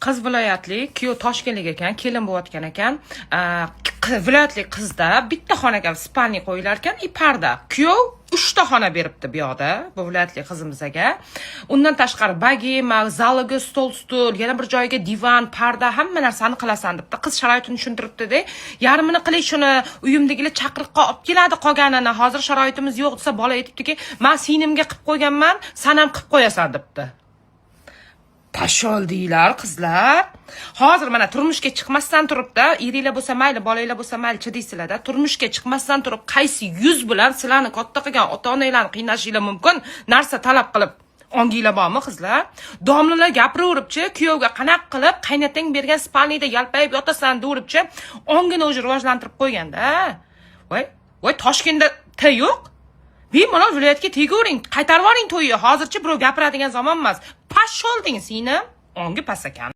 qiz viloyatlik, kuyov toshkentlik ekan, kelin bo'layotgan ekan. Viloyatlik qizda bitta xonaga spalni qo'yilar ekan, parda. Kuyov 3 ta xona beribdi bu yoqda, bu viloyatlik qizimizga. Undan tashqari bagi, zaliga stul, yana bir joyga divan, parda, hamma narsani qilasan debdi. Qiz sharoitini tushuntiribdi-da. Yarmini qiling shuni, uyimdagilar chaqiriqqa olib keladi qolganini. Hozir sharoitimiz yo'q desa, bola aytibdiki, "Men sinimga qilib qo'yganman, sen ham qilib qo'yasan" debdi. Pashol deylar qizlar. Hozir mana turmushga chiqmasdan turibdi, eringlar bo'lsa mayli, bolanglar bo'lsa mayli, chidaysizlar-da. Turmushga chiqmasdan turib, qaysi yuz bilan sizlarni katta qilgan ota-onanglarni qiynashinglar mumkin narsa talab qilib onginglar bormi qizlar? Domlalar gapiraveribchi, kuyovga qanaq qilib qaynotang bergan spalnida yalpayib yotasan deveribchi, ongini o'zi rivojlantirib qo'yganda. Voy, Toshkentda yo'q. Bemalol viloyatga tegavering, qaytarib yuboring to'yni. Hozircha birov gapiradigan zamon emas. Pasholding seni, ongi pas ekan.